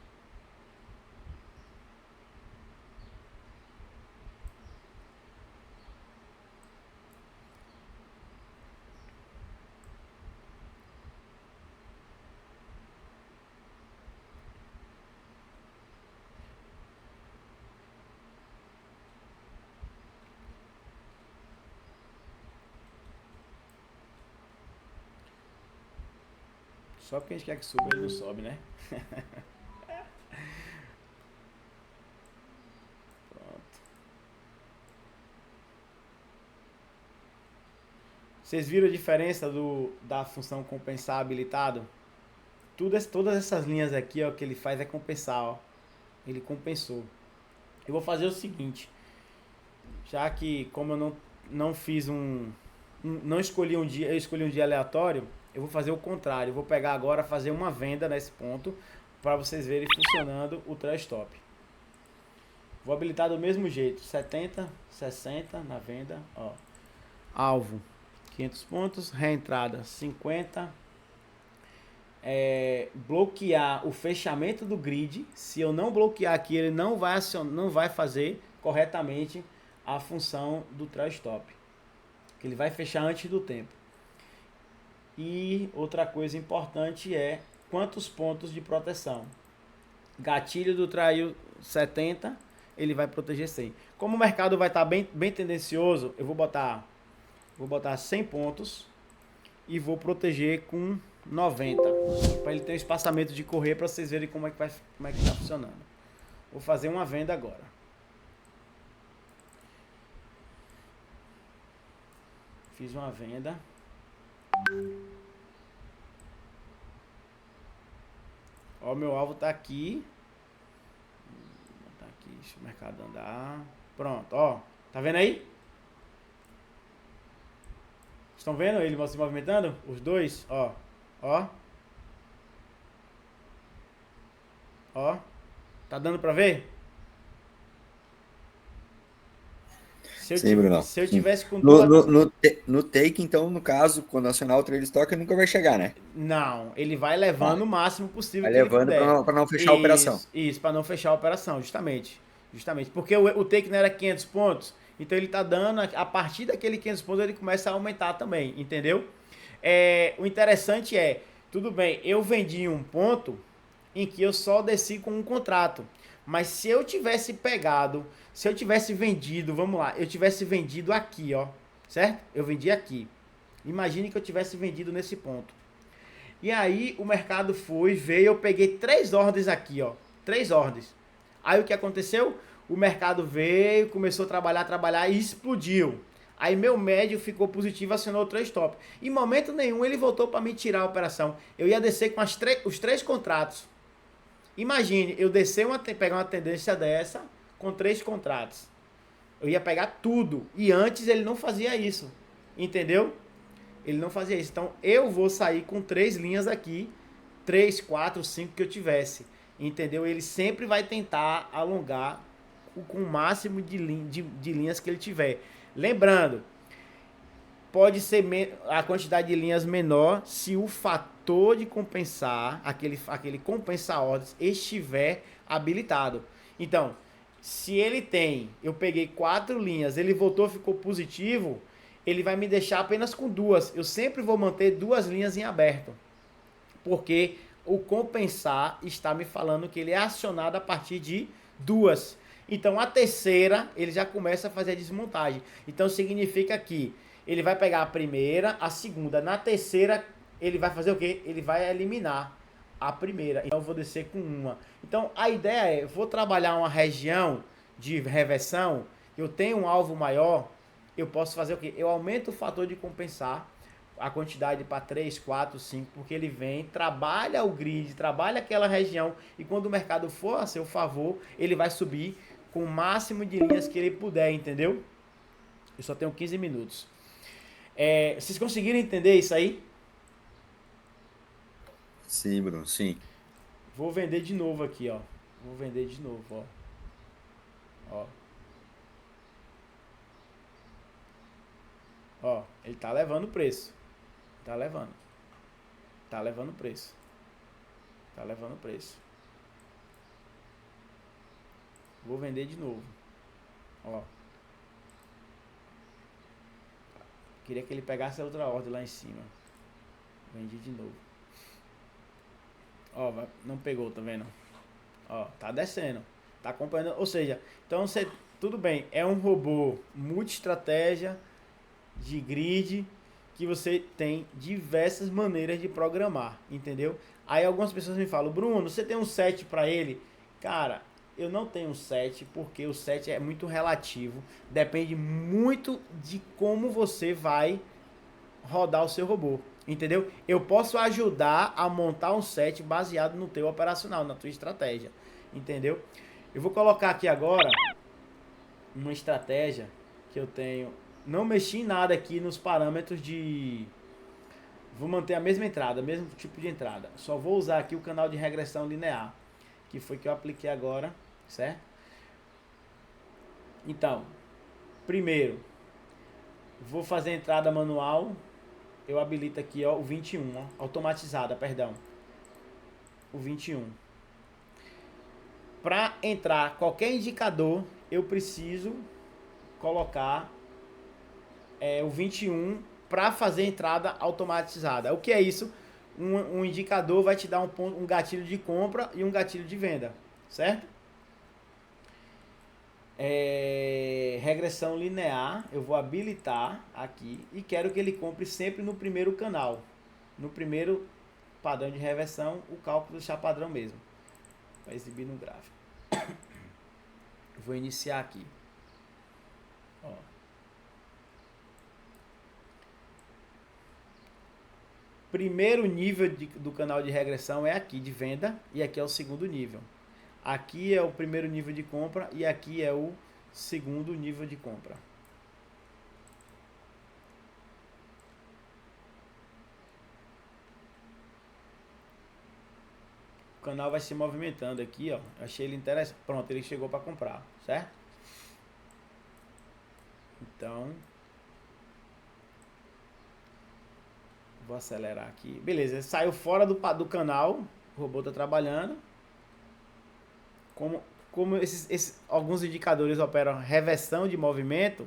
Só porque a gente quer que suba, ele não sobe, né? Pronto. Vocês viram a diferença da função compensar habilitado? Todas essas linhas aqui, ó, que ele faz é compensar, ó. Ele compensou. Eu vou fazer o seguinte. Já que, como eu não fiz não escolhi um dia, eu escolhi um dia aleatório, eu vou fazer o contrário. Eu vou pegar agora, fazer uma venda nesse ponto, para vocês verem funcionando o trail stop. Vou habilitar do mesmo jeito, 70, 60 na venda, ó. Alvo, 500 pontos, reentrada, 50. Bloquear o fechamento do grid. Se eu não bloquear aqui, ele não vai fazer corretamente a função do trail stop, que ele vai fechar antes do tempo. E outra coisa importante é quantos pontos de proteção. Gatilho do trail 70, ele vai proteger 100. Como o mercado vai estar bem tendencioso, eu vou botar 100 pontos e vou proteger com 90, para ele ter um espaçamento de correr, para vocês verem como é que está funcionando. Vou fazer uma venda agora. Fiz uma venda. Ó, meu alvo tá aqui. Vou botar aqui, deixa o mercado andar. Pronto, ó. Tá vendo aí? Estão vendo ele se movimentando? Os dois, ó. Ó. Ó. Tá dando pra ver? Sim, Bruno. Se eu tivesse com no take, então, no caso, quando acionar o trail stop, nunca vai chegar, né? Não, ele vai levando o máximo possível vai que levando ele puder. Para não fechar a operação. Isso, para não fechar a operação, justamente. Porque o take não era 500 pontos, então ele tá dando, a partir daquele 500 pontos ele começa a aumentar também, entendeu? O interessante é, tudo bem, eu vendi um ponto em que eu só desci com um contrato. Mas se eu tivesse vendido, vamos lá, eu tivesse vendido aqui, ó, certo? Eu vendi aqui. Imagine que eu tivesse vendido nesse ponto. E aí o mercado veio, eu peguei 3 ordens aqui, ó, 3 ordens. Aí o que aconteceu? O mercado veio, começou a trabalhar e explodiu. Aí meu médio ficou positivo, acionou o trail stop. Em momento nenhum ele voltou para me tirar a operação. Eu ia descer com os 3 contratos. Imagine, eu pegar uma tendência dessa com 3 contratos. Eu ia pegar tudo. E antes ele não fazia isso. Entendeu? Ele não fazia isso. Então eu vou sair com 3 linhas aqui. 3, 4, 5 que eu tivesse. Entendeu? Ele sempre vai tentar alongar com o máximo de linhas que ele tiver. Lembrando, pode ser a quantidade de linhas menor se o fator de compensar, aquele compensar ordens, estiver habilitado. Então, Se ele tem, eu peguei 4 linhas, ele voltou, ficou positivo, ele vai me deixar apenas com 2. Eu sempre vou manter 2 linhas em aberto. Porque o compensar está me falando que ele é acionado a partir de 2. Então a terceira, ele já começa a fazer a desmontagem. Então significa que ele vai pegar a primeira, a segunda. Na terceira, ele vai fazer o quê? Ele vai eliminar a primeira. Então eu vou descer com uma. Então a ideia é, eu vou trabalhar uma região de reversão, eu tenho um alvo maior, eu posso fazer o quê? Eu aumento o fator de compensar a quantidade para 3, 4, 5, porque ele vem, trabalha o grid, trabalha aquela região, e quando o mercado for a seu favor, ele vai subir com o máximo de linhas que ele puder, entendeu? Eu só tenho 15 minutos. Vocês conseguiram entender isso aí? Sim, Bruno, sim. Vou vender de novo aqui, ó. Vou vender de novo, ó. Ó. Ó, ele tá levando o preço. Tá levando. Tá levando o preço. Tá levando o preço. Vou vender de novo. Ó. Queria que ele pegasse a outra ordem lá em cima. Vendi de novo. Ó, não pegou, tá vendo? Ó, tá descendo. Tá acompanhando. Ou seja, então você. Tudo bem, é um robô multi-estratégia de grid que você tem diversas maneiras de programar, entendeu? Aí algumas pessoas me falam, Bruno, você tem um set para ele? Cara, eu não tenho um set porque o set é muito relativo, depende muito de como você vai rodar o seu robô, entendeu? Eu posso ajudar a montar um set baseado no teu operacional, na tua estratégia, entendeu? Eu vou colocar aqui agora uma estratégia que eu tenho. Não mexi em nada aqui nos parâmetros de... Vou manter a mesma entrada, mesmo tipo de entrada. Só vou usar aqui o canal de regressão linear, que foi que eu apliquei agora, certo? Então, primeiro, vou fazer a entrada manual. Eu habilito aqui, ó, o 21, ó, automatizada, perdão. O 21. Para entrar qualquer indicador, eu preciso colocar o 21 para fazer entrada automatizada. O que é isso? Um indicador vai te dar um gatilho de compra e um gatilho de venda, certo? Regressão linear, eu vou habilitar aqui e quero que ele compre sempre no primeiro canal, no primeiro padrão de reversão, o cálculo deixar padrão mesmo, para exibir no gráfico. Vou iniciar aqui. Ó. Primeiro nível do canal de regressão é aqui de venda e aqui é o segundo nível. Aqui é o primeiro nível de compra e aqui é o segundo nível de compra. O canal vai se movimentando aqui, ó. Achei ele interessante. Pronto, ele chegou para comprar, certo? Então, vou acelerar aqui. Beleza, ele saiu fora do canal. O robô está trabalhando. Como alguns indicadores operam reversão de movimento,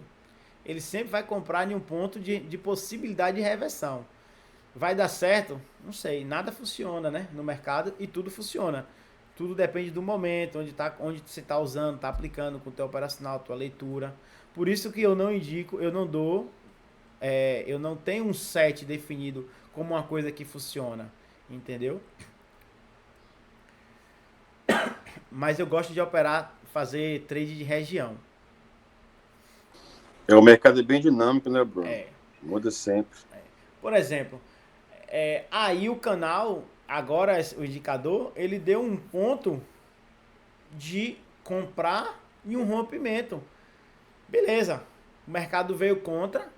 ele sempre vai comprar em um ponto de possibilidade de reversão. Vai dar certo? Não sei. Nada funciona, né? No mercado e tudo funciona. Tudo depende do momento, onde você está usando, está aplicando com o teu operacional, tua leitura. Por isso que eu não indico, eu não dou, eu não tenho um set definido como uma coisa que funciona, entendeu? Mas eu gosto de operar, fazer trade de região. O mercado é bem dinâmico, né, Bruno? Muda sempre. Por exemplo, aí o canal, agora o indicador, ele deu um ponto de comprar e um rompimento. Beleza, o mercado veio contra,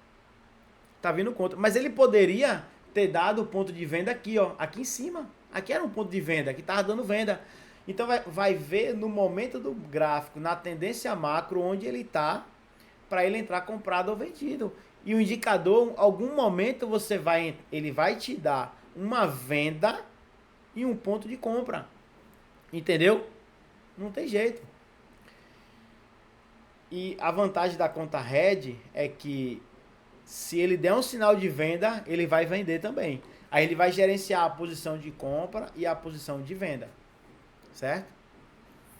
tá vindo contra, mas ele poderia ter dado o ponto de venda aqui, ó, aqui em cima. Aqui era um ponto de venda, aqui tava dando venda. Então vai ver no momento do gráfico, na tendência macro, onde ele tá, para ele entrar comprado ou vendido. E o indicador, em algum momento ele vai te dar uma venda e um ponto de compra. Entendeu? Não tem jeito. E a vantagem da conta Red é que se ele der um sinal de venda, ele vai vender também. Aí ele vai gerenciar a posição de compra e a posição de venda. Certo?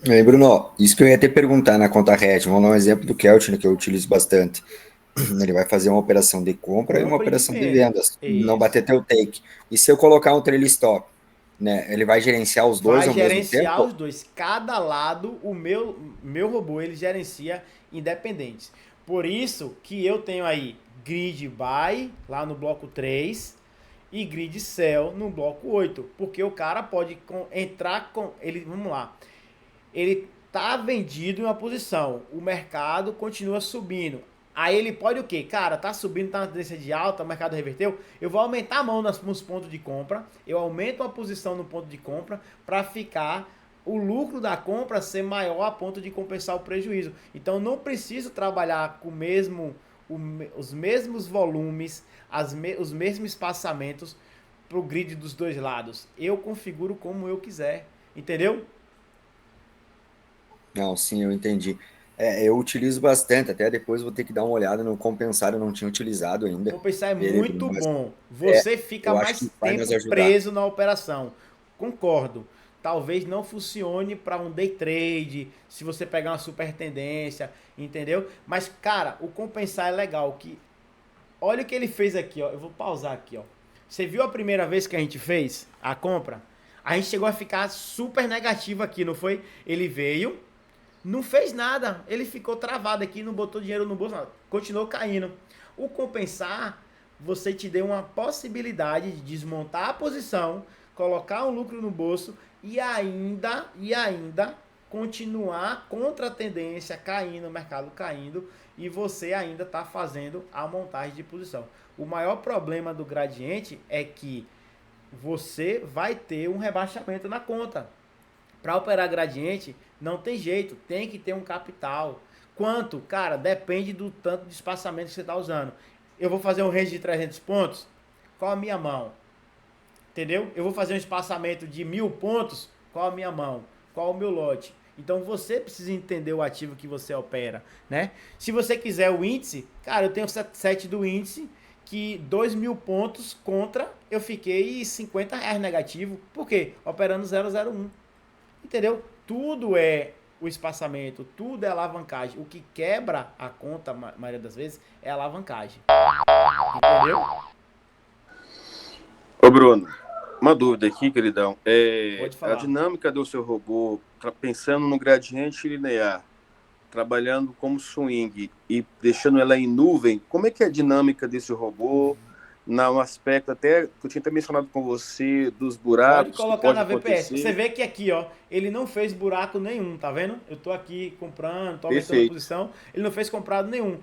Aí, Bruno, isso que eu ia te perguntar na conta Red. Vamos dar um exemplo do Keltner, que eu utilizo bastante. Ele vai fazer uma operação de compra e uma operação de vendas. Não bater teu take. E se eu colocar um trailing stop, né? Ele vai gerenciar os dois ao mesmo tempo? Vai gerenciar os dois. Cada lado, o meu robô, ele gerencia independentes. Por isso que eu tenho aí grid buy lá no bloco 3 e grid sell no bloco 8. Porque o cara pode entrar com... Vamos lá. Ele tá vendido em uma posição. O mercado continua subindo. Aí ele pode o quê? Cara, tá subindo, tá na tendência de alta, o mercado reverteu. Eu vou aumentar a mão nos pontos de compra. Eu aumento a posição no ponto de compra para ficar o lucro da compra ser maior a ponto de compensar o prejuízo. Então não preciso trabalhar com os mesmos volumes, os mesmos espaçamentos para o grid dos dois lados. Eu configuro como eu quiser. Entendeu? Não, sim, eu entendi. Eu utilizo bastante, até depois vou ter que dar uma olhada no compensar, eu não tinha utilizado ainda. Compensar é muito bom. Você fica mais tempo preso na operação. Concordo. Talvez não funcione para um day trade, se você pegar uma super tendência, entendeu? Mas, cara, o compensar é legal. Olha o que ele fez aqui, ó. Eu vou pausar aqui, ó. Você viu a primeira vez que a gente fez a compra? A gente chegou a ficar super negativo aqui, não foi? Ele veio... Não fez nada, ele ficou travado aqui, não botou dinheiro no bolso, continuou caindo. O compensar, você te deu uma possibilidade de desmontar a posição, colocar um lucro no bolso e ainda continuar contra a tendência, caindo, o mercado caindo, e você ainda está fazendo a montagem de posição. O maior problema do gradiente é que você vai ter um rebaixamento na conta. Para operar gradiente, não tem jeito, tem que ter um capital. Quanto? Cara, depende do tanto de espaçamento que você está usando. Eu vou fazer um range de 300 pontos? Qual a minha mão? Entendeu? Eu vou fazer um espaçamento de 1000 pontos? Qual a minha mão? Qual o meu lote? Então você precisa entender o ativo que você opera, né? Se você quiser o índice, cara, eu tenho o set do índice que 2.000 pontos contra, eu fiquei R$50 negativo. Por quê? Operando 001. Entendeu? Tudo é o espaçamento, tudo é alavancagem. O que quebra a conta, a maioria das vezes, é a alavancagem. Entendeu? Ô, Bruno, uma dúvida aqui, queridão. Pode falar. A dinâmica do seu robô, pensando no gradiente linear, trabalhando como swing e deixando ela em nuvem, como é que é a dinâmica desse robô? No aspecto até que eu tinha até mencionado com você dos buracos. Pode colocar na VPS. Você vê que aqui, ó, ele não fez buraco nenhum, tá vendo? Eu tô aqui comprando, tô aumentando a posição. Ele não fez comprado nenhum,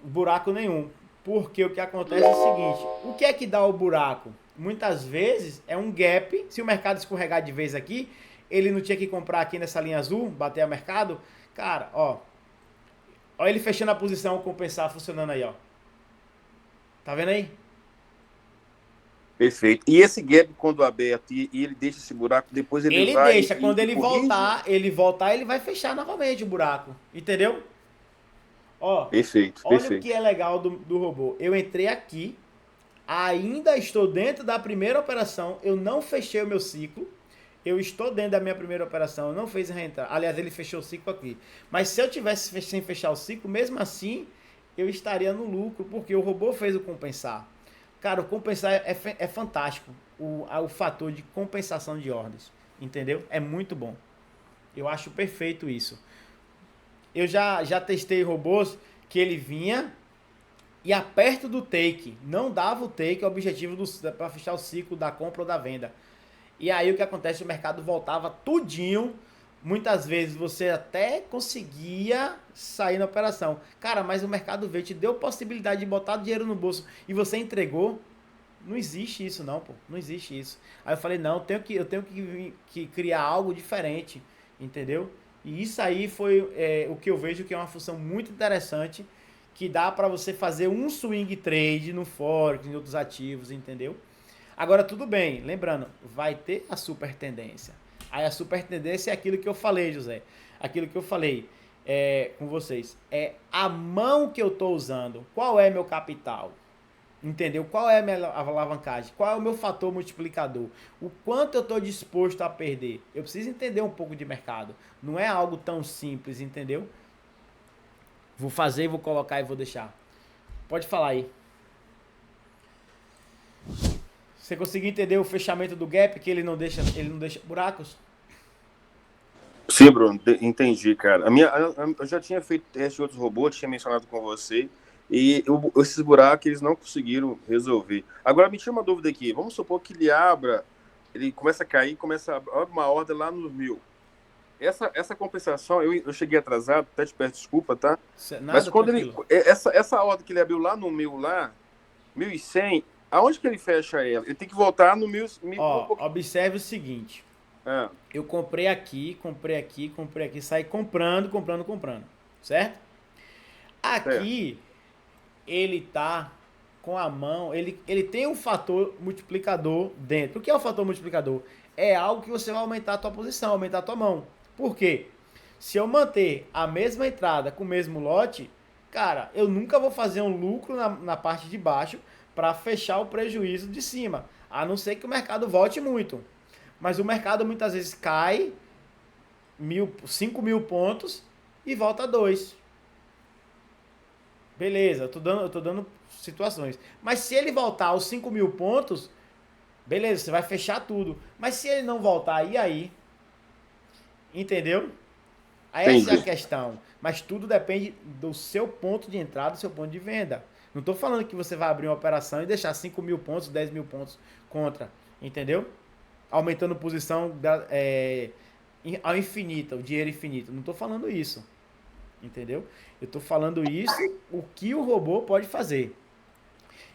buraco nenhum. Porque o que acontece é o seguinte: o que é que dá o buraco? Muitas vezes é um gap. Se o mercado escorregar de vez aqui, ele não tinha que comprar aqui nessa linha azul, bater a mercado. Cara, ó. Ó ele fechando a posição, compensar, funcionando aí, ó. Tá vendo aí? Perfeito. E esse gap, quando aberto e ele deixa esse buraco, depois ele vai... Ele deixa. Quando ele voltar, ele vai fechar novamente o buraco. Entendeu? Ó, perfeito. Olha o que é legal do robô. Eu entrei aqui, ainda estou dentro da primeira operação, eu não fechei o meu ciclo. Eu estou dentro da minha primeira operação, eu não fiz reentrar. Aliás, ele fechou o ciclo aqui. Mas se eu tivesse sem fechar o ciclo, mesmo assim, eu estaria no lucro, porque o robô fez o compensar. Cara, o compensar é fantástico. O fator de compensação de ordens. Entendeu? É muito bom. Eu acho perfeito isso. Eu já testei robôs que ele vinha e aperto do take. Não dava o take, o objetivo para fechar o ciclo da compra ou da venda. E aí o que acontece? O mercado voltava tudinho. Muitas vezes você até conseguia sair na operação. Cara, mas o mercado veio, te deu possibilidade de botar dinheiro no bolso e você entregou. Não existe isso não, pô. Não existe isso. Aí eu falei, não, eu tenho que criar algo diferente. Entendeu? E isso aí foi o que eu vejo que é uma função muito interessante, que dá para você fazer um swing trade no Forex, em outros ativos, entendeu? Agora tudo bem, lembrando, vai ter a super tendência. Aí a super tendência é aquilo que eu falei, José. Aquilo que eu falei. com vocês. É a mão que eu estou usando. Qual é meu capital? Entendeu? Qual é a minha alavancagem? Qual é o meu fator multiplicador? O quanto eu estou disposto a perder? Eu preciso entender um pouco de mercado. Não é algo tão simples, entendeu? Vou fazer, vou colocar e vou deixar. Pode falar aí. Você conseguiu entender o fechamento do gap, que ele não deixa buracos? Sim, Bruno, entendi, cara. Eu já tinha feito teste de outros robôs, tinha mencionado com você, e esses buracos eles não conseguiram resolver. Agora, me tira uma dúvida aqui. Vamos supor que ele começa a cair, abre uma ordem lá nos 1.000. Essa compensação, eu cheguei atrasado, até te peço desculpa, tá? Nada, mas quando essa ordem que ele abriu lá no 1.000, lá, 1.100, aonde que ele fecha ela? Ele tem que voltar no 1.000. Observe o seguinte. Eu comprei aqui, saí comprando, certo? Aqui, ele tá com a mão, ele tem um fator multiplicador dentro. O que é o fator multiplicador? É algo que você vai aumentar a tua posição, aumentar a tua mão. Por quê? Se eu manter a mesma entrada com o mesmo lote, cara, eu nunca vou fazer um lucro na parte de baixo para fechar o prejuízo de cima. A não ser que o mercado volte muito. Mas o mercado muitas vezes cai 5.000 pontos e volta a 2. Beleza, eu tô dando situações. Mas se ele voltar aos 5.000 pontos, beleza, você vai fechar tudo. Mas se ele não voltar, e aí? Entendeu? Aí essa é a questão. Mas tudo depende do seu ponto de entrada, do seu ponto de venda. Não estou falando que você vai abrir uma operação e deixar 5.000 pontos, 10.000 pontos contra. Entendeu? Aumentando posição ao infinito, o dinheiro infinito. Não estou falando isso. Entendeu? Eu estou falando isso, o que o robô pode fazer.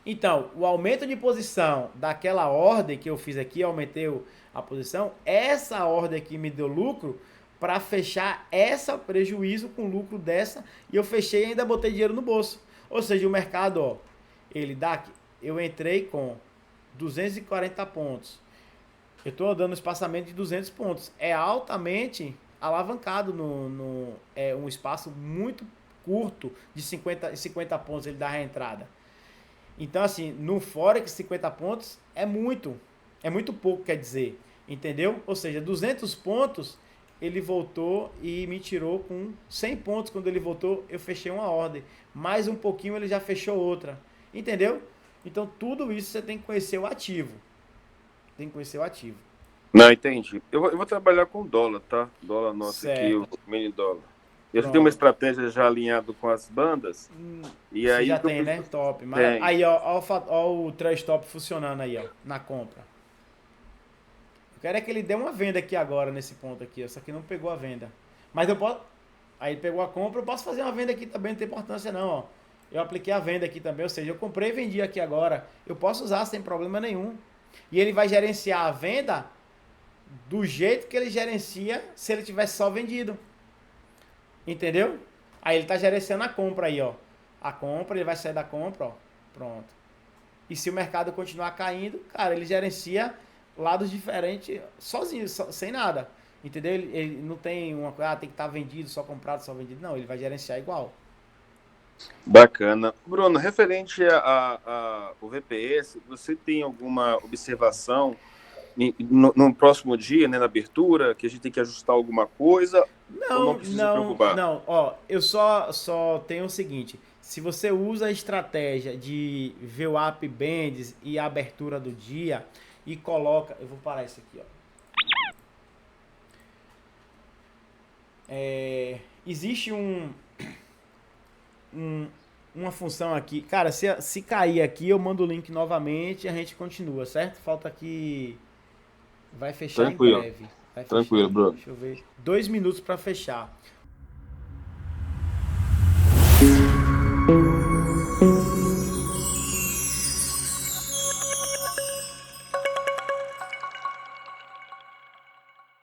Então, o aumento de posição daquela ordem que eu fiz aqui, aumentei a posição, essa ordem aqui me deu lucro para fechar essa prejuízo com lucro dessa, e eu fechei e ainda botei dinheiro no bolso. Ou seja, o mercado, ó, eu entrei com 240 pontos. Eu estou dando um espaçamento de 200 pontos. É altamente alavancado é um espaço muito curto de 50 pontos ele dá a reentrada. Então, assim, no Forex, 50 pontos é muito pouco, quer dizer, entendeu? Ou seja, 200 pontos, ele voltou e me tirou com 100 pontos. Quando ele voltou, eu fechei uma ordem. Mais um pouquinho, ele já fechou outra. Entendeu? Então, tudo isso você tem que conhecer o ativo. Não, entendi. Eu vou trabalhar com dólar, tá? Dólar nosso certo. Aqui, o mini dólar. Eu já tenho uma estratégia já alinhada com as bandas. E aí já tem, né? Top. Mas aí, ó o trash stop funcionando aí, ó, na compra. Eu quero é que ele dê uma venda aqui agora, nesse ponto aqui. Ó. Só que não pegou a venda. Mas eu posso... Aí ele pegou a compra, eu posso fazer uma venda aqui também, não tem importância não, ó. Eu apliquei a venda aqui também, ou seja, eu comprei e vendi aqui agora. Eu posso usar sem problema nenhum. E ele vai gerenciar a venda do jeito que ele gerencia se ele tivesse só vendido. Entendeu? Aí ele tá gerenciando a compra aí, ó. A compra, ele vai sair da compra, ó. Pronto. E se o mercado continuar caindo, cara, ele gerencia lados diferentes sozinho, sem nada. Entendeu? Ele não tem uma coisa, tem que estar vendido, só comprado, só vendido. Não, ele vai gerenciar igual. Bacana. Bruno, referente ao VPS, você tem alguma observação no próximo dia, né, na abertura, que a gente tem que ajustar alguma coisa? Ou não precisa se preocupar? Não, ó, eu só tenho o seguinte, se você usa a estratégia de VWAP Bands e a abertura do dia e coloca, eu vou parar isso aqui, ó. Existe uma função aqui, cara, se cair aqui eu mando o link novamente e a gente continua, certo? Falta aqui, vai fechar tranquilo. Em breve. Tranquilo, Bruno. Deixa eu ver, 2 minutos para fechar.